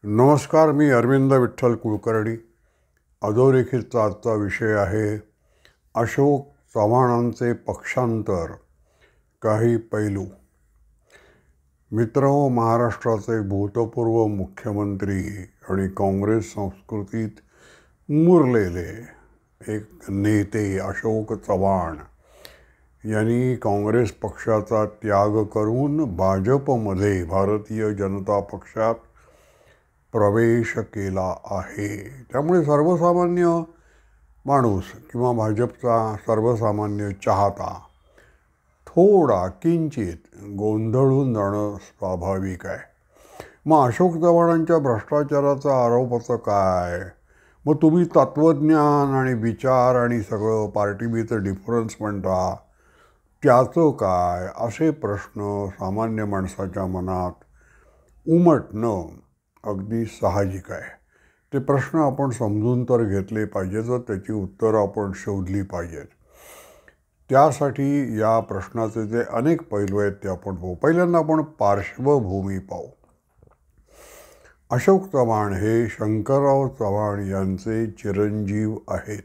नमस्कार. मी अरविंद विठ्ठल कुलकर्णी. अधोरेखितचा आजचा विषय आहे अशोक चव्हाणांचे पक्षांतर, काही पैलू. मित्र, महाराष्ट्राचे भूतपूर्व मुख्यमंत्री आणि काँग्रेस संस्कृतीत मुरलेले एक नेते अशोक चव्हाण यांनी काँग्रेस पक्षाचा त्याग करून भाजपमध्ये, भारतीय जनता पक्षात प्रवेश केला आहे. त्यामुळे सर्वसामान्य माणूस किंवा भाजपचा सर्वसामान्य चाहता थोडा किंचित गोंधळून जाणं स्वाभाविक आहे. मग अशोक चव्हाणांच्या भ्रष्टाचाराचा आरोपाचं काय? मग तुम्ही तत्त्वज्ञान आणि विचार आणि सगळं पार्टीबीचं डिफरन्स म्हणता, त्याचं काय? असे प्रश्न सामान्य माणसाच्या मनात उमटणं अगदी साहजिक आहे. ते प्रश्न आपण समजून तर घेतले पाहिजेत व त्याची उत्तरं आपण शोधली पाहिजेत. त्यासाठी या प्रश्नाचे जे अनेक पैलू आहेत ते आपण पाहू. पहिल्यांदा आपण पार्श्वभूमी पाहू. अशोक चव्हाण हे शंकरराव चव्हाण यांचे चिरंजीव आहेत.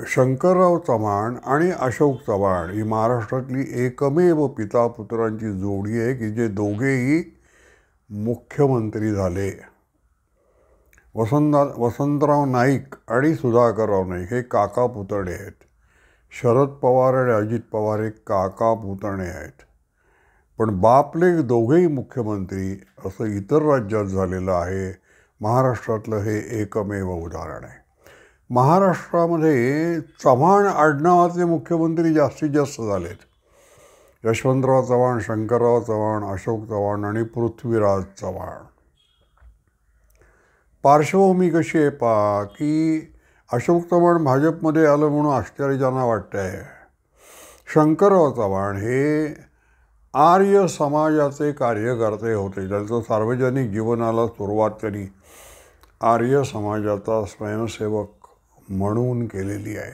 शंकरराव चव्हाण आणि अशोक चव्हाण ही महाराष्ट्रातली एकमेव पितापुत्रांची जोडी आहे की जे दोघेही मुख्यमंत्री झाले. वसंतराव नाईक आणि सुधाकरराव नाईक हे काका पुतणे आहेत. शरद पवार आणि अजित पवार हे काका पुतणे आहेत. पण बापले दोघेही मुख्यमंत्री असं इतर राज्यात झालेलं आहे. महाराष्ट्रातलं हे एकमेव उदाहरण आहे. महाराष्ट्रामध्ये चव्हाण आडनावाचे मुख्यमंत्री जास्तीत जास्त झालेत. यशवंतराव चव्हाण, शंकरराव चव्हाण, अशोक चव्हाण आणि पृथ्वीराज चव्हाण. पार्श्वभूमी कशी आहे पहा की अशोक चव्हाण भाजपमध्ये आलं म्हणून आश्चर्यजनक वाटतं आहे. शंकरराव चव्हाण हे आर्य समाजाचे कार्यकर्ते होते. त्यांचं सार्वजनिक जीवनाला सुरुवात त्यांनी आर्य समाजाचा स्वयंसेवक म्हणून केलेली आहे.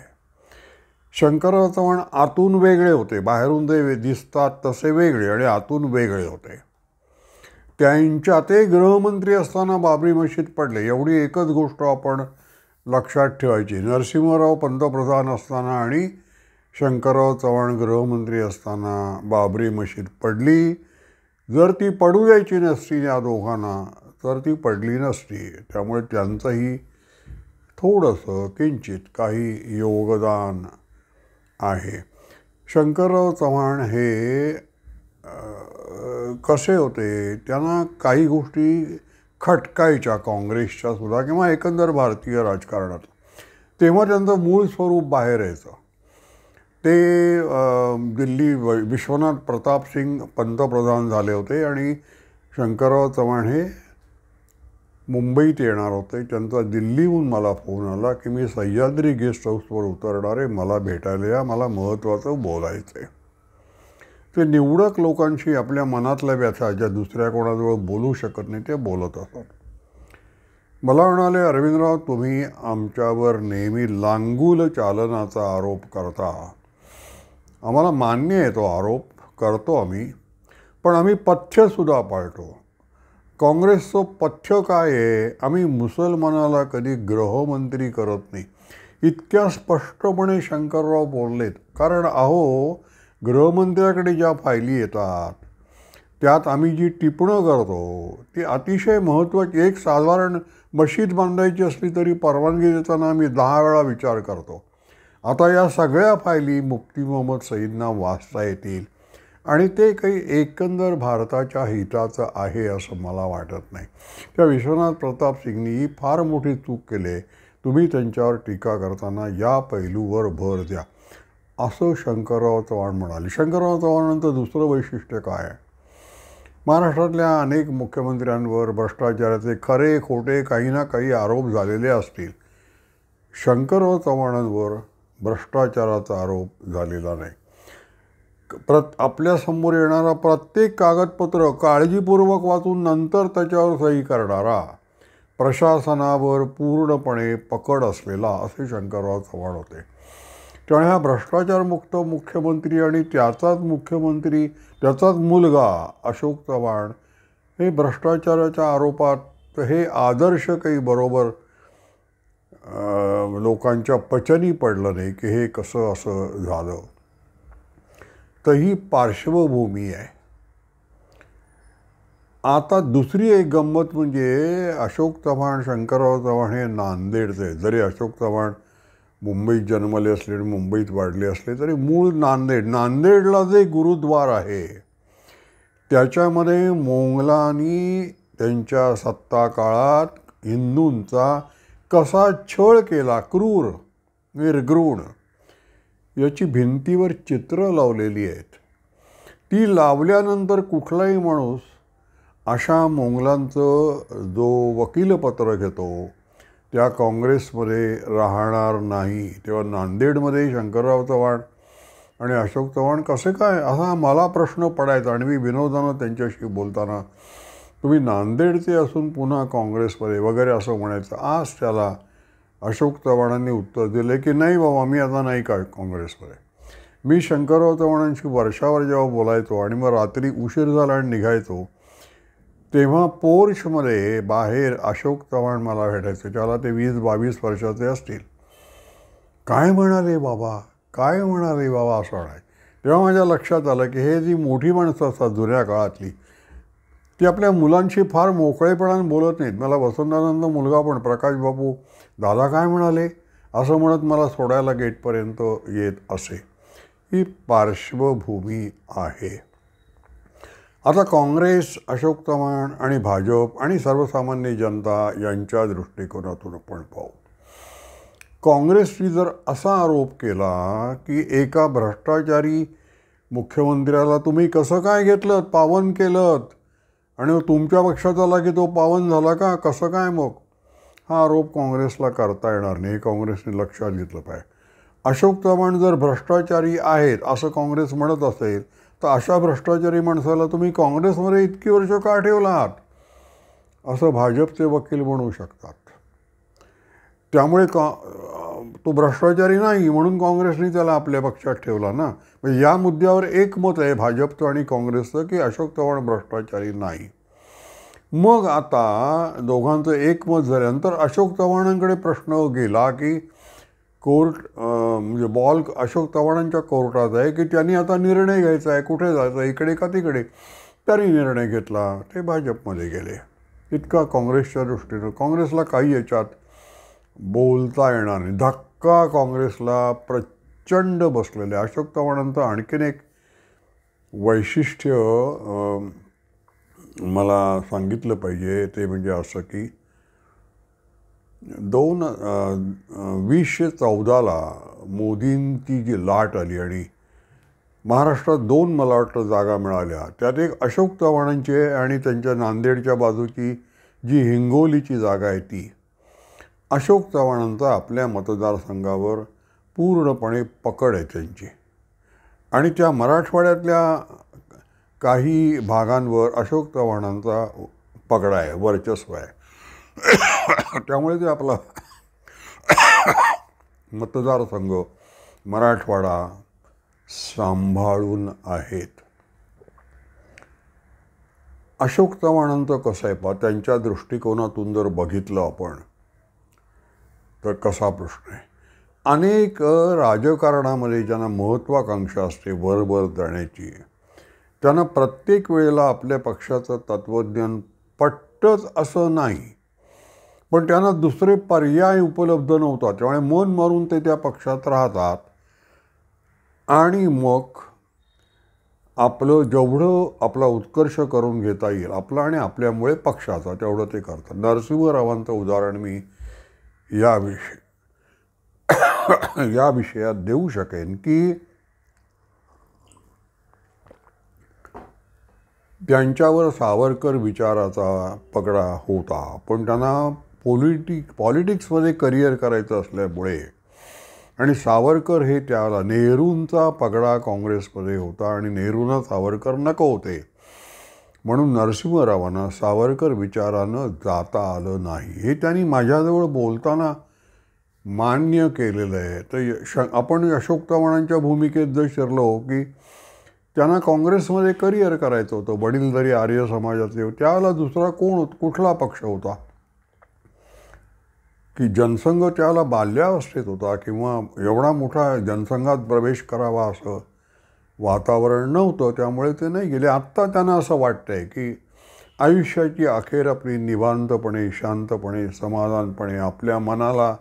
शंकरराव चव्हाण आतून वेगळे होते. बाहेरून ते दिसतात तसे वेगळे आणि आतून वेगळे होते. त्यांच्या ते गृहमंत्री असताना बाबरी मशीद पडले. एवढी एकच गोष्ट आपण लक्षात ठेवायची. नरसिंहराव पंतप्रधान असताना आणि शंकरराव चव्हाण गृहमंत्री असताना बाबरी मशीद पडली. जर ती पडू द्यायची नसती या दोघांना तर ती पडली नसती. त्यामुळे त्यांचंही थोडंसं किंचित काही योगदान आहे. शंकरराव चव्हाण हे कसे होते? त्यांना काही गोष्टी खटकायच्या काँग्रेसच्या सुद्धा किंवा एकंदर भारतीय राजकारणात. तेव्हा त्यांचं मूळ स्वरूप बाहेर यायचं. ते दिल्ली विश्वनाथ प्रताप सिंग पंतप्रधान झाले होते आणि शंकरराव चव्हाण हे मुंबईत येणार होते. त्यांचा दिल्लीहून मला फोन आला की मी सह्याद्री गेस्ट हाऊसवर उतरणार आहे, मला भेटायला या, मला महत्त्वाचं बोलायचं आहे. ते निवडक लोकांशी आपल्या मनातल्या व्यथा ज्या दुसऱ्या कोणाजवळ बोलू शकत नाही ते बोलत असतात. मला म्हणाले, अरविंदराव तुम्ही आमच्यावर नेहमी लांगुल चालनाचा आरोप करता. आम्हाला मान्य आहे तो आरोप करतो आम्ही, पण आम्ही पथ्यसुद्धा पाळतो. काँग्रेसचं पथ्य काय आहे? आम्ही मुसलमानाला कधी गृहमंत्री करत नाही. इतक्या स्पष्टपणे शंकरराव बोललेत. कारण अहो, गृहमंत्र्याकडे ज्या फायली येतात त्यात आम्ही जी टिपणं करतो ती अतिशय महत्त्वाची. एक साधारण मशीद बांधायची असली तरी परवानगी देताना आम्ही 10 वेळा विचार करतो. आता या सगळ्या फायली मुफ्ती मोहम्मद सईदना वाचता येतील आणि ते काही एकंदर भारताच्या हिताचं आहे असं मला वाटत नाही. त्या विश्वनाथ प्रताप सिंगनी फार मोठी चूक केली. तुम्ही त्यांच्यावर टीका करताना या पैलूवर भर द्या असं शंकरराव चव्हाण म्हणाले. शंकरराव चव्हाणांचं दुसरं वैशिष्ट्य काय आहे? महाराष्ट्रातल्या अनेक मुख्यमंत्र्यांवर भ्रष्टाचाराचे खरे खोटे काही ना काही आरोप झालेले असतील. शंकरराव चव्हाणांवर भ्रष्टाचाराचा आरोप झालेला नाही. आपल्यासमोर येणारा प्रत्येक कागदपत्र काळजीपूर्वक वाचून नंतर त्याच्यावर सही करणारा, प्रशासनावर पूर्णपणे पकड असलेला असे शंकरराव चव्हाण होते. त्यामुळे हा भ्रष्टाचारमुक्त मुख्यमंत्री आणि त्याचाच मुलगा अशोक चव्हाण हे भ्रष्टाचाराच्या आरोपात हे आदर्श काही बरोबर लोकांच्या पचनी पडलं नाही की हे कसं असं झालं. तर ही पार्श्वभूमी आहे. आता दुसरी एक गंमत म्हणजे अशोक चव्हाण, शंकरराव चव्हाण हे नांदेडचे. जरी अशोक चव्हाण मुंबईत जन्मले असले आणि मुंबईत वाढले असले तरी मूळ नांदेडला जे गुरुद्वार आहे त्याच्यामध्ये मोंगलांनी त्यांच्या सत्ता काळात हिंदूंचा कसा छळ केला, क्रूर निर्घृण, याची भिंतीवर चित्र लावलेली आहेत. ती लावल्यानंतर कुठलाही माणूस अशा मोंगलांचं जो वकीलपत्र घेतो त्या काँग्रेसमध्ये राहणार नाही. तेव्हा नांदेडमध्ये शंकरराव चव्हाण आणि अशोक चव्हाण कसे काय असा मला प्रश्न पडायचा. आणि मी विनोदानं त्यांच्याशी बोलताना तुम्ही नांदेडचे असून पुन्हा काँग्रेसमध्ये वगैरे असं म्हणायचं. आज त्याला अशोक चव्हाणांनी उत्तर दिले की नाही बाबा, मी आता नाही का काँग्रेसमध्ये. मी शंकरराव चव्हाणांशी वर्षावर जेव्हा बोलायचो आणि मग रात्री उशीर झाला आणि निघायचो तेव्हा पोर्चमध्ये बाहेर अशोक चव्हाण मला भेटायचे. त्याला ते 20-22 वर्षाचे असतील. काय म्हणाले बाबा असं म्हणाय. तेव्हा माझ्या लक्षात आलं की हे जी मोठी माणसं असतात जुन्या काळातली ती आपल्या मुलांशी फार मोकळेपणाने बोलत नाहीत. मला वसंतानंद मुलगा पण प्रकाश बाबू दादा काय म्हणाले असं म्हणत मला सोडायला गेटपर्यंत येत असे. ही पार्श्वभूमी आहे. आता काँग्रेस, अशोक चव्हाण आणि भाजप आणि सर्वसामान्य जनता यांच्या दृष्टिकोनातून आपण पाहू. काँग्रेसने जर असा आरोप केला की एका भ्रष्टाचारी मुख्यमंत्र्याला तुम्ही कसं काय घेतलं, पावन केलं आणि तुमच्या पक्षात आला की तो पावन झाला का, कसं काय मग, हा आरोप काँग्रेसला करता येणार नाही. काँग्रेसने लक्षात घेतलं पाहिजे. अशोक चव्हाण जर भ्रष्टाचारी आहेत असं काँग्रेस म्हणत असेल तर अशा भ्रष्टाचारी माणसाला तुम्ही काँग्रेसमध्ये इतकी वर्ष का ठेवलात असं भाजपचे वकील म्हणू शकतात. त्यामुळे तो भ्रष्टाचारी नाही म्हणून काँग्रेसने त्याला आपल्या पक्षात ठेवला ना. म्हणजे या मुद्द्यावर एकमत आहे भाजपचं आणि काँग्रेसचं की अशोक चव्हाण भ्रष्टाचारी नाही. मग आता दोघांचं एकमत झाल्यानंतर अशोक चव्हाणांकडे प्रश्न गेला की कोर्ट म्हणजे बॉल अशोक चव्हाणांच्या कोर्टात आहे की त्यांनी आता निर्णय घ्यायचा आहे, कुठे जायचं, इकडे का तिकडे. त्यांनी निर्णय घेतला, ते भाजपमध्ये गेले. इतका काँग्रेसच्या दृष्टीनं काँग्रेसला काही याच्यात बोलता येणार नाही. धक्का काँग्रेसला प्रचंड बसलेले. अशोक चव्हाणांचं आणखीन एक वैशिष्ट्य मला सांगितलं पाहिजे ते म्हणजे असं की 2014 मोदींची जी लाट आली आणि महाराष्ट्रात 2 मला वाटतं जागा मिळाल्या. त्यात एक अशोक चव्हाणांची आहे आणि त्यांच्या नांदेडच्या बाजूची जी हिंगोलीची जागा आहे ती. अशोक चव्हाणांचा आपल्या मतदारसंघावर पूर्णपणे पकड आहे त्यांची. आणि त्या मराठवाड्यातल्या काही भागांवर अशोक चव्हाणांचा पगडा आहे, वर्चस्व आहे. त्यामुळे ते आपला मतदारसंघ मराठवाडा सांभाळून आहेत. अशोक चव्हाणांचं कसं आहे पहा, त्यांच्या दृष्टिकोनातून जर बघितलं आपण तर कसा प्रश्न आहे. अनेक राजकारणामध्ये ज्यांना महत्त्वाकांक्षा असते वर जाण्याची, त्यांना प्रत्येक वेळेला आपल्या पक्षाचं तत्त्वज्ञान पटतंच असं नाही, पण त्यांना दुसरे पर्याय उपलब्ध नव्हतात. त्यामुळे मन मारून ते त्या पक्षात राहतात आणि मग आपलं जेवढं आपला उत्कर्ष करून घेता येईल आपला आणि आपल्यामुळे पक्षाचा तेवढं ते करतात. नरसिंहरावांचं उदाहरण मी या विषयात देऊ शकेन की त्यांच्यावर सावरकर विचाराचा पगडा होता, पण त्यांना पॉलिटिक्समध्ये करिअर करायचं असल्यामुळे आणि सावरकर हे त्याला नेहरूंचा पगडा काँग्रेसमध्ये होता आणि नेहरूंना सावरकर नको होते म्हणून नरसिंहरावांना सावरकर विचारानं जाता आलं नाही. हे त्यांनी माझ्याजवळ बोलताना मान्य केलेलं आहे. तर आपण अशोक चव्हाणांच्या भूमिकेत जर शिरलो की त्यांना काँग्रेसमध्ये करिअर करायचं होतं, वडील जरी आर्य समाजाचे होते, त्याला दुसरा कुठला पक्ष होता की जनसंघ त्याला बाल्यावस्थेत होता किंवा एवढा मोठा जनसंघात प्रवेश करावा असं वातावरण नव्हतं, त्यामुळे ते नाही गेले. आत्ता त्यांना असं वाटतंय की आयुष्याची अखेर आपली निवांतपणे, शांतपणे, समाधानपणे आपल्या मनाला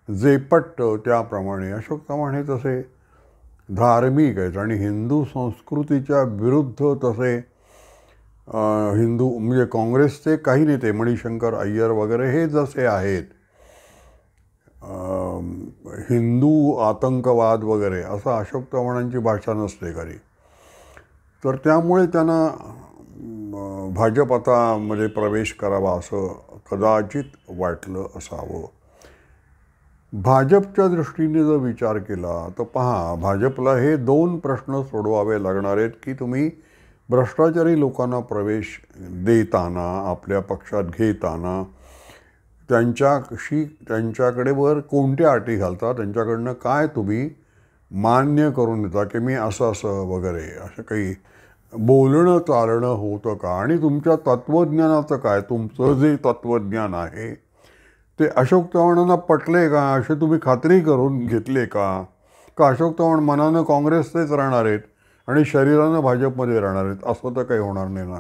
जे पटतं त्याप्रमाणे. अशोक चव्हाण हे तसे धार्मिक आहेत आणि हिंदू संस्कृतीच्या विरुद्ध तसे हिंदू म्हणजे काँग्रेसचे काही नेते मणिशंकर अय्यर वगैरे हे जसे आहेत हिंदू आतंकवाद वगैरे असं अशोक चव्हाणांची भाषा नसते खरी. तर त्यामुळे त्यांना भाजप आता मध्ये प्रवेश करावा असं कदाचित वाटलं असावं. भाजपच्या दृष्टीने जर विचार केला तर पहा, भाजपला हे 2 प्रश्न सोडवावे लागणार आहेत की तुम्ही भ्रष्टाचारी लोकांना प्रवेश देताना, आपल्या पक्षात घेताना त्यांच्याकडे वर कोणत्या अटी घालता, त्यांच्याकडनं काय तुम्ही मान्य करून देता की मी असं असं वगैरे असं काही बोलणं चालणं होतं का, आणि तुमच्या तत्त्वज्ञानाचं काय, तुमचं जे तत्त्वज्ञान आहे ते अशोक चव्हाणांना पटले का, असे तुम्ही खात्री करून घेतले का अशोक चव्हाण मनानं काँग्रेसचेच राहणार आहेत आणि शरीरानं भाजपमध्ये राहणार आहेत, असं तर काही होणार नाही ना.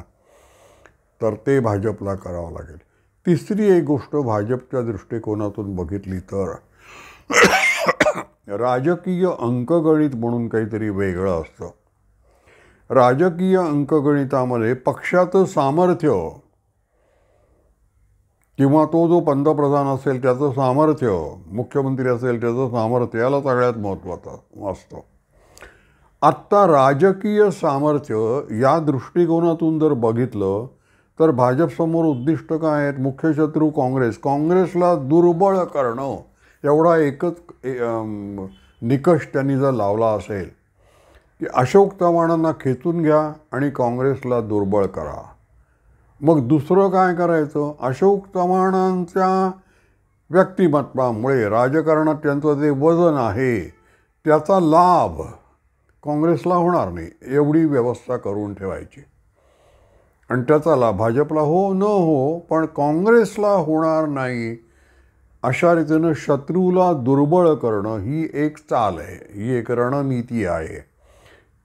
तर ते भाजपला करावं लागेल. तिसरी एक गोष्ट भाजपच्या दृष्टिकोनातून बघितली तर राजकीय अंकगणित म्हणून काहीतरी वेगळं असतं. राजकीय अंकगणितामध्ये पक्षाचं सामर्थ्य किंवा तो जो पंतप्रधान असेल त्याचं सामर्थ्य, मुख्यमंत्री असेल त्याचं सामर्थ्य, याला सगळ्यात महत्त्वाचं असतं. आत्ता राजकीय सामर्थ्य या दृष्टिकोनातून जर बघितलं तर भाजपसमोर उद्दिष्ट काय आहेत? मुख्य शत्रू काँग्रेसला दुर्बळ करणं एवढा एकच निकष त्यांनी जर लावला असेल की अशोक चव्हाणांना खेचून घ्या आणि काँग्रेसला दुर्बळ करा. मग दुसरं काय करायचं? अशोक चव्हाणांच्या व्यक्तिमत्वामुळे राजकारणात त्यांचं जे वजन आहे त्याचा लाभ काँग्रेसला होणार नाही, एवढी व्यवस्था करून ठेवायची. आणि त्याचा लाभ भाजपला हो न हो पण काँग्रेसला होणार नाही, अशा रीतीनं शत्रूला दुर्बळ करणं ही एक चाल आहे, ही एक रणनीती आहे.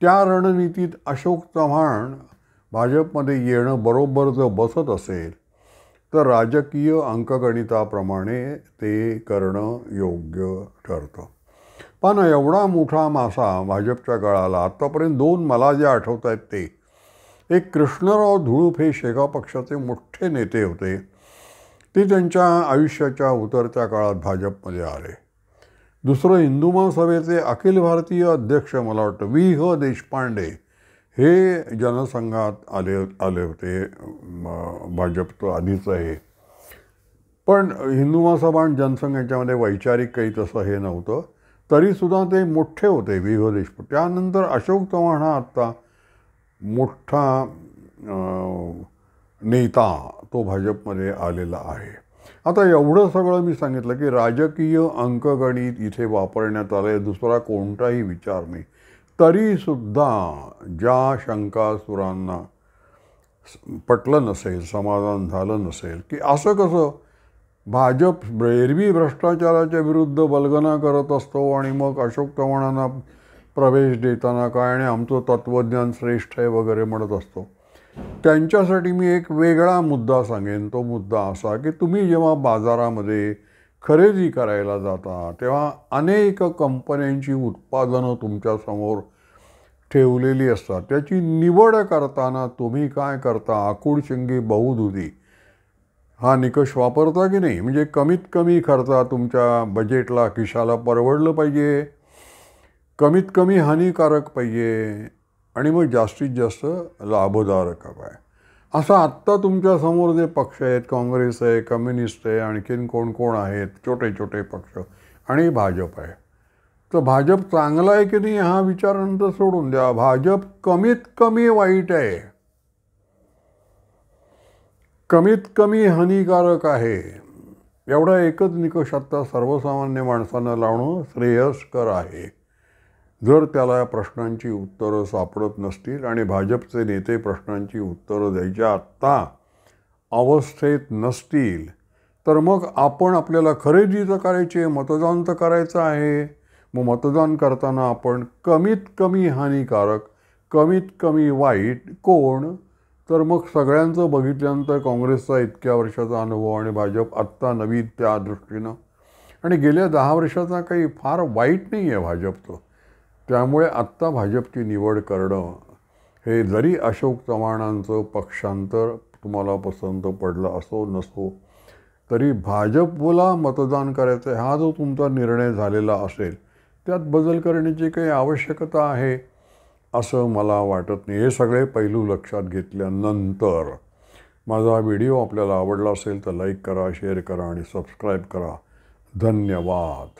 त्या रणनीतीत अशोक चव्हाण भाजपमध्ये येणं बरोबर जर बसत असेल तर राजकीय अंकगणिताप्रमाणे ते करणं योग्य ठरतं. पण एवढा मोठा मासा भाजपच्या गळाला आत्तापर्यंत 2 मला जे आठवत आहेत ते, एक कृष्णराव धुळुप हे शेगाव पक्षाचे मोठे नेते होते, ते त्यांच्या आयुष्याच्या उतरत्या काळात भाजपमध्ये आले. दुसरं हिंदू महासभेचे अखिल भारतीय अध्यक्ष मला वाटतं V.H. देशपांडे हे जनसंघात आले होते, भाजपचं आधीचं हे. पण हिंदू महासभा आणि जनसंघ याच्यामध्ये वैचारिक काही तसं हे नव्हतं, तरीसुद्धा ते मोठे होते V.H. देशपांडे. त्यानंतर अशोक चव्हाण हा आत्ता मोठा नेता तो भाजपमध्ये आलेला आहे. आता एवढं सगळं मी सांगितलं की राजकीय अंकगणित इथे वापरण्यात आलं आहे, दुसरा कोणताही विचार नाही. तरीसुद्धा ज्या शंकासुरांना पटलं नसेल, समाधान झालं नसेल की असं कसं भाजप एरवी भ्रष्टाचाराच्या विरुद्ध वल्गना करत असतो आणि मग अशोक चव्हाणांना प्रवेश देताना काय आणि आमचं तत्त्वज्ञान श्रेष्ठ आहे वगैरे म्हणत असतो. त्यांच्यासाठी मी एक वेगळा मुद्दा सांगेन. तो मुद्दा असा की तुम्ही जेव्हा बाजारामध्ये खरेदी करायला जाता तेव्हा अनेक कंपन्यांची उत्पादनं तुमच्यासमोर ठेवलेली असतात. त्याची निवड करताना तुम्ही काय करता? आकुडशिंगी बहुधुदी हा निकष वापरता की नाही? म्हणजे कमीत कमी खर्चात तुमच्या बजेटला, खिशाला परवडलं पाहिजे, कमीत कमी हानिकारक पाहिजे आणि मग जास्तीत जास्त लाभदायक आहे. असं आत्ता तुमच्यासमोर जे पक्ष आहेत, काँग्रेस आहे, कम्युनिस्ट आहे, आणखीन कोण कोण आहेत, छोटे छोटे पक्ष, आणि भाजप आहे. तर भाजप चांगला आहे की नाही हा विचारानंतर सोडून द्या. भाजप कमीत कमी वाईट आहे, कमीत कमी हानिकारक आहे. एवढा एकच निकष आत्ता सर्वसामान्य माणसांना लावणं श्रेयस्कर आहे. जर त्याला या प्रश्नांची उत्तरं सापडत नसतील आणि भाजपचे नेते प्रश्नांची उत्तरं द्यायच्या आत्ता अवस्थेत नसतील तर मग आपण आपल्याला खरेदी तर करायची आहे, मतदान तर करायचं आहे. मग मतदान करताना आपण कमीत कमी हानिकारक, कमीत कमी वाईट कोण, तर मग सगळ्यांचं बघितल्यानंतर काँग्रेसचा इतक्या वर्षाचा अनुभव आणि भाजप आत्ता नवीन त्या दृष्टीनं आणि गेल्या 10 वर्षाचा काही फार वाईट नाही आहे भाजपचं. त्यामुळे आत्ता भाजपची निवड करणं हे जरी अशोक चव्हाणांचं पक्षांतर तुम्हाला पसंत पडलं असो नसो तरी भाजपला मतदान करायचं हा जो तुमचा निर्णय झालेला असेल त्यात बदल करण्याची काही आवश्यकता आहे असं मला वाटत नाही. हे सगळे पैलू लक्षात घेतल्यानंतर माझा व्हिडिओ आपल्याला आवडला असेल तर लाईक करा, शेअर करा आणि सबस्क्राईब करा. धन्यवाद.